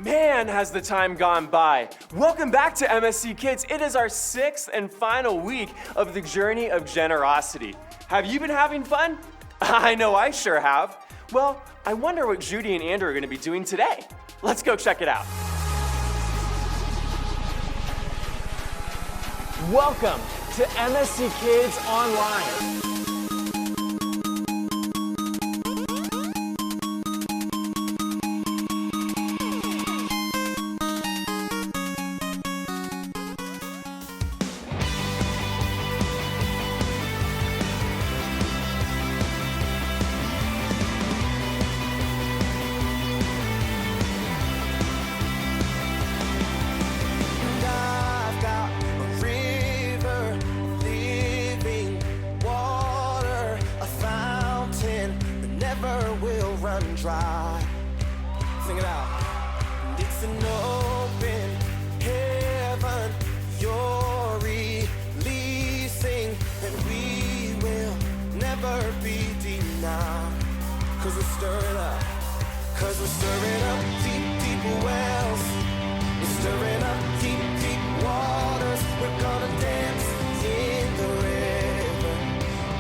Man, has the time gone by. Welcome back to MSC Kids. It is our 6th and final week of the journey of generosity. Have you been having fun? I know I sure have. Well, I wonder what Judy and Andrew are going to be doing today. Let's go check it out. Welcome to MSC Kids Online. Dry. Sing it out. It's an open heaven you're releasing, and we will never be denied. Cause we're stirring up. Cause we're stirring up deep, deep wells. We're stirring up deep, deep waters. We're gonna dance in the river.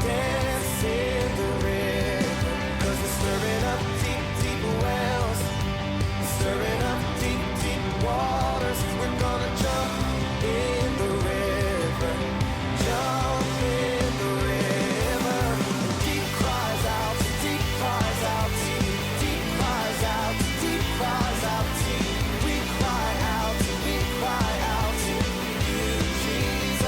Dance in the river. Cause we're stirring up wells, stirring up deep, deep waters. We're gonna jump in the river, jump in the river. Deep cries out, deep cries out, deep cries out, deep cries out. We cry out to you, Jesus.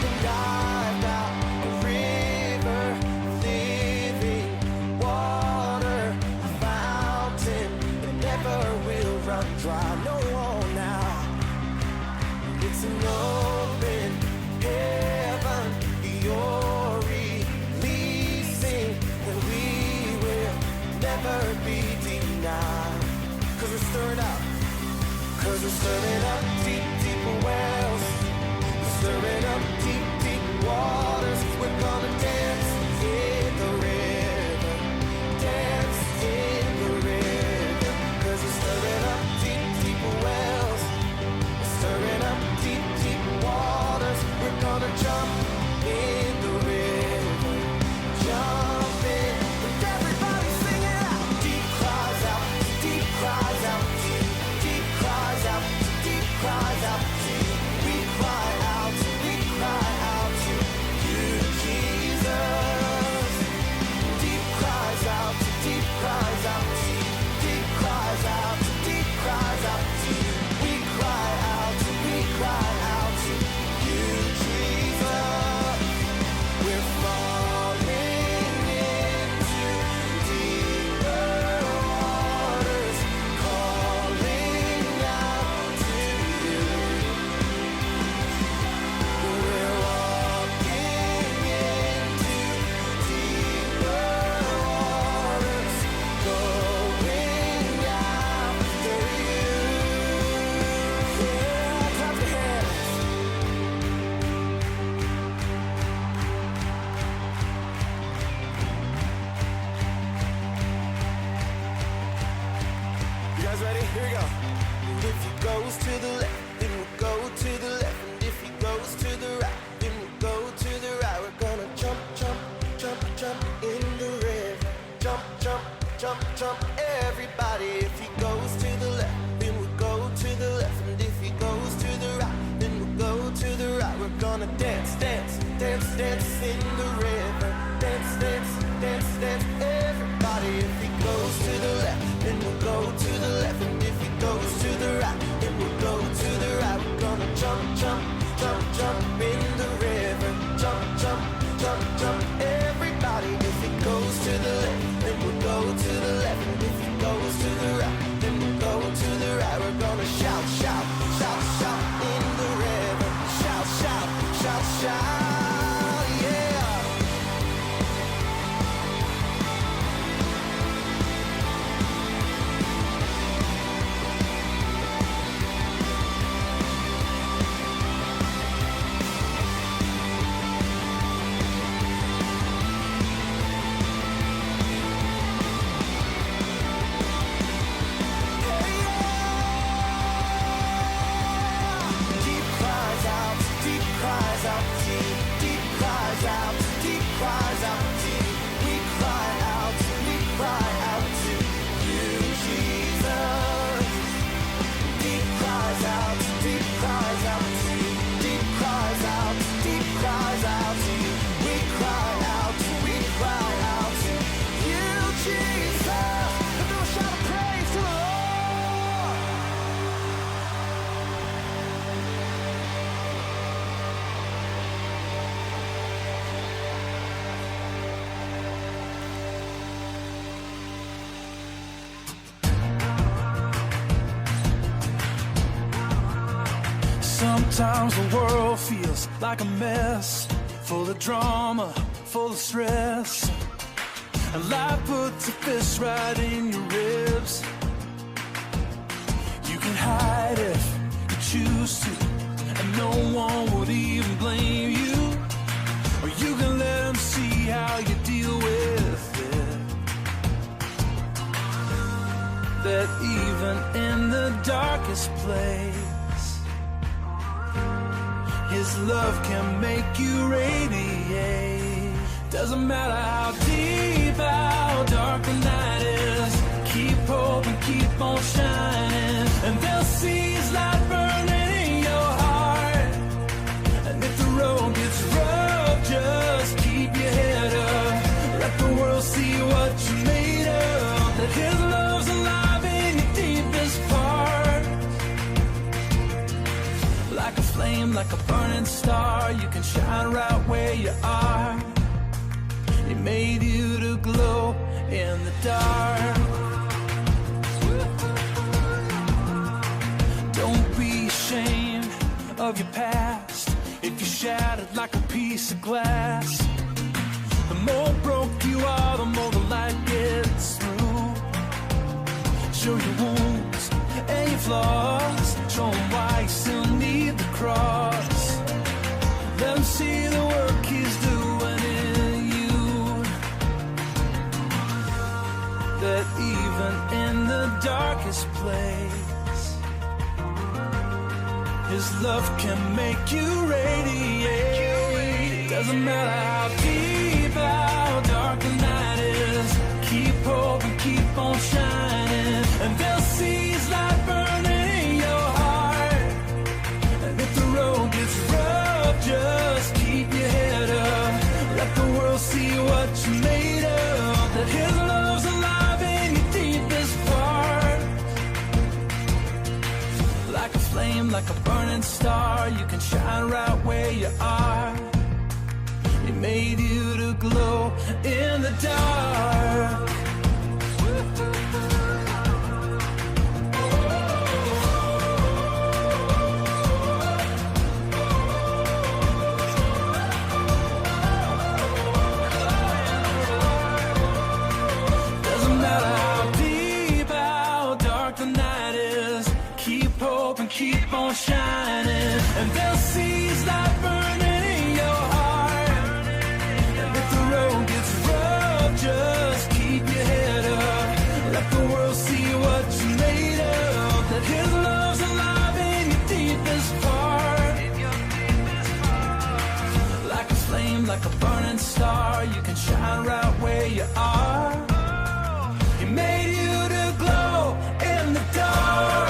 And I've got a river, living water, will run dry, no now. It's an open heaven you're releasing, and we will never be denied. Cause we're stirring up, cause we're stirring up deep, deep wells. We're stirring up deep, deep waters. We're gonna dance in the river, dance in the river. Cause we're stirring up deep, deep wells. We're stirring up deep, deep waters. We're gonna jump in the river, jump in. With everybody singing out. Deep cries out, deep cries out, deep cries out, deep cries out. We cry out to you, Jesus. Deep cries out, deep cries out. Deep cries out to you. We cry out to you, Jesus. We're falling into deeper waters, calling out to you. We're walking into deeper waters, going after you. Yeah, clap your hands. You guys ready? Here we go. And if he goes to the left, then we'll go to the left. And if he goes to the right, then we'll go to the right. We're gonna jump, jump, jump, jump in the river. Jump, jump, jump, jump, everybody. If he goes to the left, then we'll go to the left. And if he goes to the right, then we'll go to the right. We're gonna dance, dance, dance, dance in the river. Dance, dance, dance, dance, everybody. If he goes to the left, then we'll go to the left. And if he goes to the right, then we'll go to the right. We're gonna jump, jump, jump, jump in the river. Jump, jump, jump, jump, everybody. If he goes to the left, then we'll go to the left. cries out, deep cries out to you. We cry out to you, Jesus. Deep cries out to you. Deep cries out to you. Deep cries out to you. We cry out to you, Jesus. And do a shout of praise to the Lord. Sometimes the world feels like a mess, full of drama, full of stress. And life puts a fist right in your ribs. You can hide if you choose to, and no one would even blame you. Or you can let them see how you deal with it. That even in the darkest place, His love can make you radiate. Doesn't matter how deep, how dark the night is, keep hope and keep on shining, and they'll see His light burning in your heart. And if the road gets rough, just keep your head up. Let the world see what you're made of. That His love's alive in your deepest part. Like a flame, like a burning star, you can shine right where you are. He made you to glow in the dark. Don't be ashamed of your past. If you're shattered like a piece of glass, the more broke you are, the more the light gets through. Show your wounds and your flaws, show them why you still need the cross. Let them see the work He's doing in you. That even in the darkest place, His love can make you radiate. Doesn't matter how deep, how dark the night is, keep hope and keep on shining, and they'll see His light burning in your heart. And if the road gets rough, just keep your head up. Let the world see what you're made of. That His love's alive in your deepest part. Like a flame, like a burning star, you can shine right where you are. He made you to glow in the dark. Doesn't matter how deep, how dark the night is, keep hope and keep on shining, and they'll see His light burning in your heart. And if the road gets rough, just keep your head up. Let the world see what you're made of. That His love's alive in your deepest part. Like a flame, like a burning star, you can shine right where you are. He made you to glow in the dark.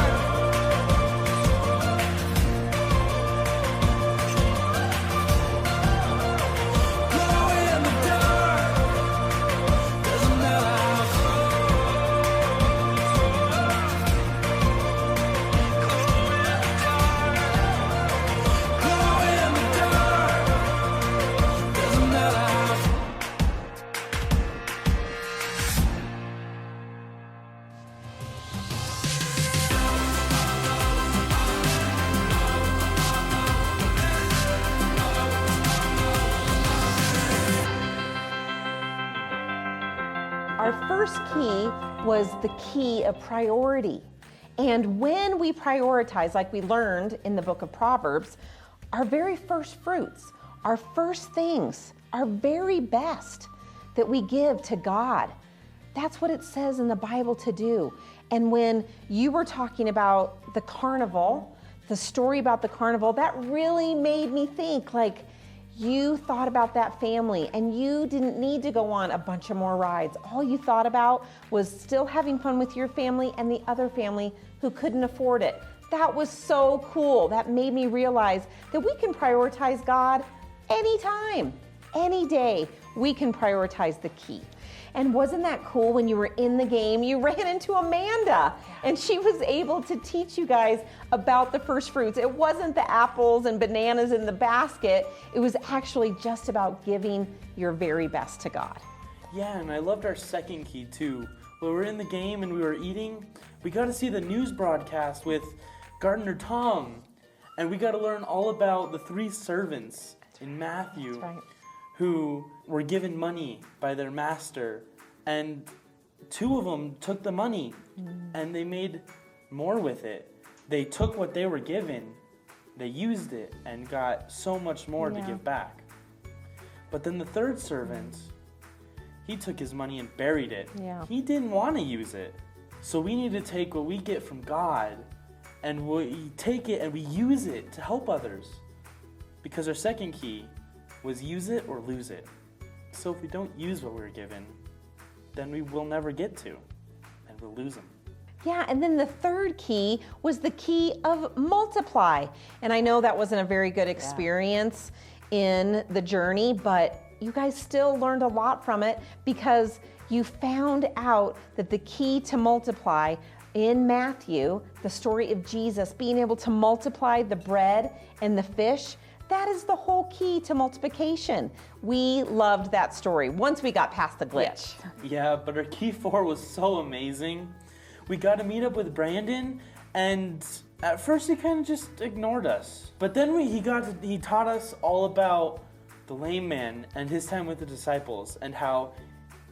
Our first key was the key of priority. And when we prioritize, like we learned in the book of Proverbs, our very first fruits, our first things, our very best that we give to God, that's what it says in the Bible to do. And when you were talking about the carnival, the story about the carnival, that really made me think, like, You thought about that family, and you didn't need to go on a bunch of more rides. All you thought about was still having fun with your family and the other family who couldn't afford it. That was so cool. That made me realize that we can prioritize God anytime, any day. We can prioritize the key. And wasn't that cool when you were in the game, you ran into Amanda and she was able to teach you guys about the first fruits. It wasn't the apples and bananas in the basket. It was actually just about giving your very best to God. Yeah, and I loved our second key too. When we were in the game and we were eating, we got to see the news broadcast with Gardener Tom. And we got to learn all about the 3 servants in Matthew. That's right. Who were given money by their master, and 2 of them took the money and they made more with it. They took what they were given, they used it, and got so much more to give back. But then the 3rd servant, he took his money and buried it. Yeah. He didn't want to use it. So we need to take what we get from God and we take it and we use it to help others. Because our second key was use it or lose it. So if we don't use what we were given, then we will never get to, and we'll lose them. Yeah, and then the 3rd key was the key of multiply. And I know that wasn't a very good experience in the journey, but you guys still learned a lot from it because you found out that the key to multiply in Matthew, the story of Jesus being able to multiply the bread and the fish, that is the whole key to multiplication. We loved that story once we got past the glitch. Yeah, but our key 4 was so amazing. We got to meet up with Brandon, and at first he kind of just ignored us. But then he taught us all about the lame man and his time with the disciples and how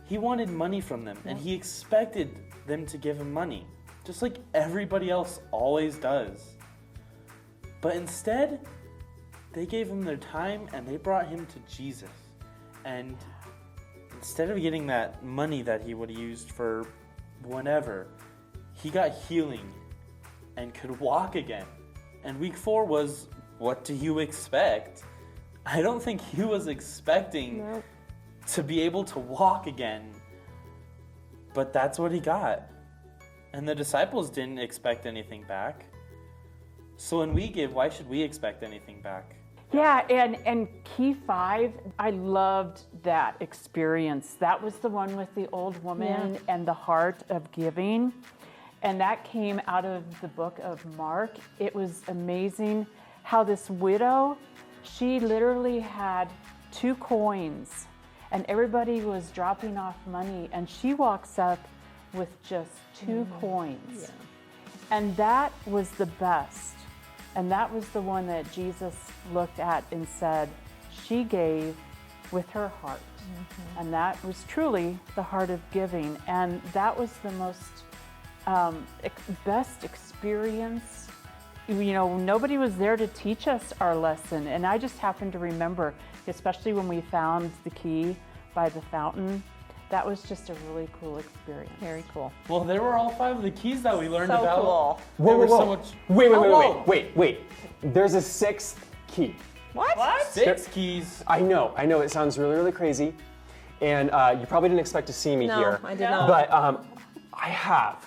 he wanted money from them and he expected them to give him money, just like everybody else always does. But instead, they gave him their time and they brought him to Jesus. And instead of getting that money that he would have used for whatever, he got healing and could walk again. And week 4 was, what do you expect? I don't think he was expecting to be able to walk again. But that's what he got. And the disciples didn't expect anything back. So when we give, why should we expect anything back? Yeah, and key 5, I loved that experience. That was the one with the old woman and the heart of giving. And that came out of the book of Mark. It was amazing how this widow, she literally had 2 coins and everybody was dropping off money and she walks up with just 2 coins. Yeah. And that was the best. And that was the one that Jesus looked at and said, she gave with her heart. Mm-hmm. And that was truly the heart of giving. And that was the most best experience. You know, nobody was there to teach us our lesson. And I just happened to remember, especially when we found the key by the fountain, that was just a really cool experience. Very cool. Well, there were all 5 of the keys that we learned So about. cool. Whoa. Wait. There's a 6th key. What? 6 keys. I know. It sounds really, really crazy. And you probably didn't expect to see me here. No, I did not. But I have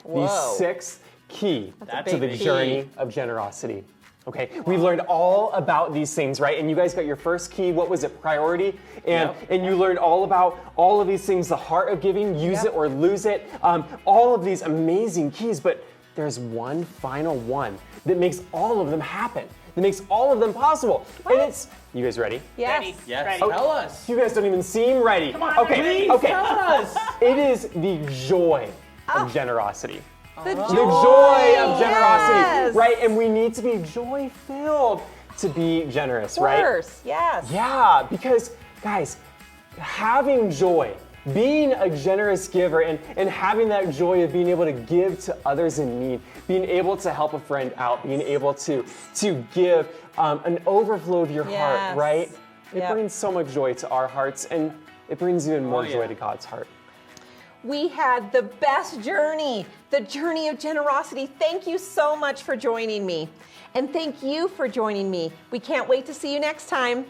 the 6th key to the journey of generosity. Okay, we've learned all about these things, right? And you guys got your first key, what was it, priority? And you learned all about all of these things, the heart of giving, use it or lose it, all of these amazing keys, but there's one final one that makes all of them happen, that makes all of them possible. What? And it's, you guys ready? Yes. Ready. Yes, Ready. tell us. You guys don't even seem ready. Come on, okay, please tell us. It is the joy of generosity. The joy. The joy of generosity, Yes. right? And we need to be joy-filled to be generous, right? Course. Yes. Yeah, because guys, having joy, being a generous giver and having that joy of being able to give to others in need, being able to help a friend out, being able to give an overflow of your heart, right? It brings so much joy to our hearts and it brings even more joy to God's heart. We had the best journey, the journey of generosity. Thank you so much for joining me. And thank you for joining me. We can't wait to see you next time.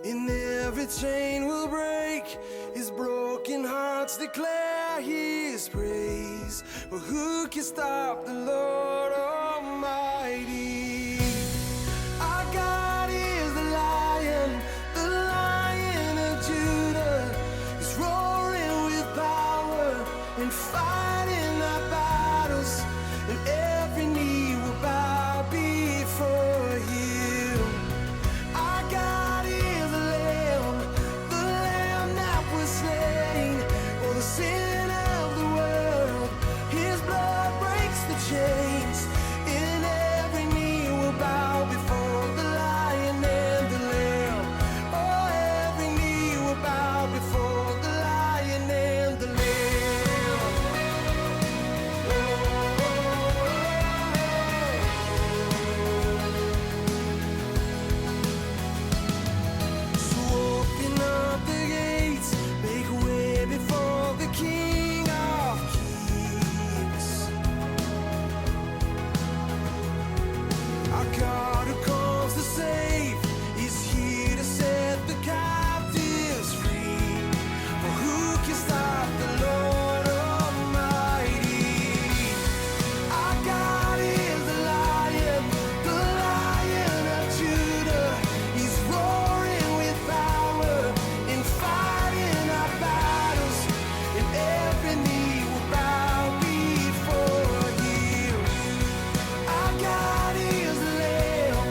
and every chain will break. His broken hearts declare his praise. But who can stop the Lord Almighty? Our God is the Lion of Judah. He's roaring with power and fighting our battles, and every knee will bow before him. Our God is the Lamb that was slain for the sin of the world. His blood breaks the chains, and every knee will bow before the Lion and the Lamb. Oh, every knee will bow before the Lion and the Lamb. So open up the gates, make way before the King of Kings. Our God who comes to save is here to set the captives free. For who can stop the Lord Almighty? Our God is the Lion of Judah. He's roaring with power and fighting our battles, and every knee will bow before him. Our God is the Lamb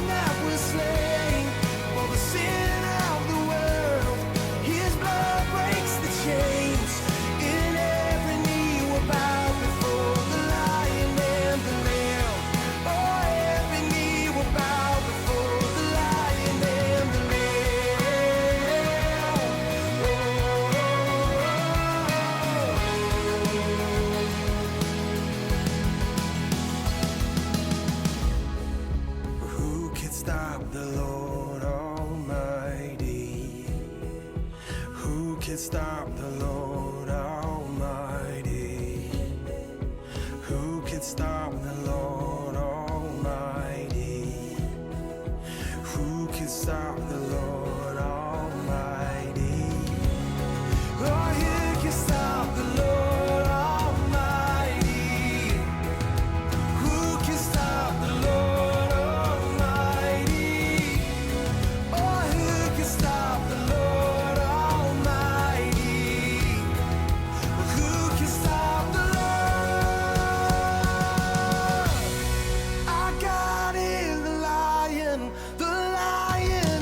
that was slain for the sin of the world. His blood breaks the chains, and every knee will bow before the Lion and the Lamb. Oh, every knee will bow before the Lion and the Lamb. Who can stop the Lord Almighty? Who can stop the Lord Almighty? Who can stop the Lord Almighty? Who can stop the Lord Almighty? Oh, who can stop the Lord Almighty? Who can stop the Lord Almighty? Oh, who can stop the Lord Almighty? Who can stop the Lord? Our God is the Lion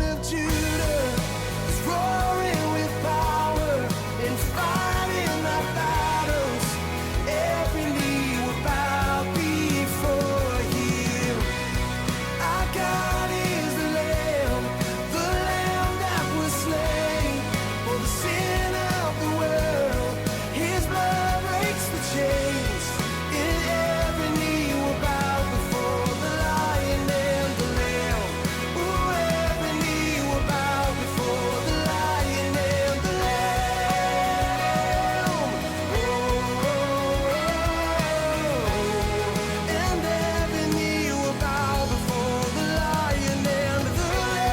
of Judah. He's roaring with power and fighting our battles. Every knee will bow before him. Our God is the Lamb that was slain for the sin of the world. His blood breaks the chains, and every knee will bow before the Lion and the Lamb. Ooh, every knee will bow before the Lion and the Lamb. And every knee will bow before the Lion and the Lamb.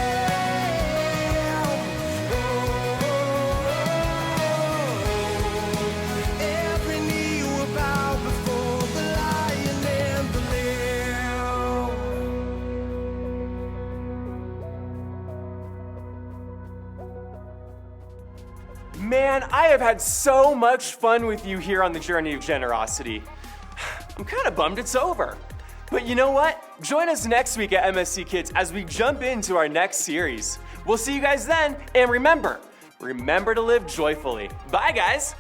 Every knee will bow before the Lion and the Lamb. Man, I have had so much fun with you here on the journey of generosity. I'm kind of bummed it's over. But you know what? Join us next week at MSC Kids as we jump into our next series. We'll see you guys then, and remember to live joyfully. Bye, guys.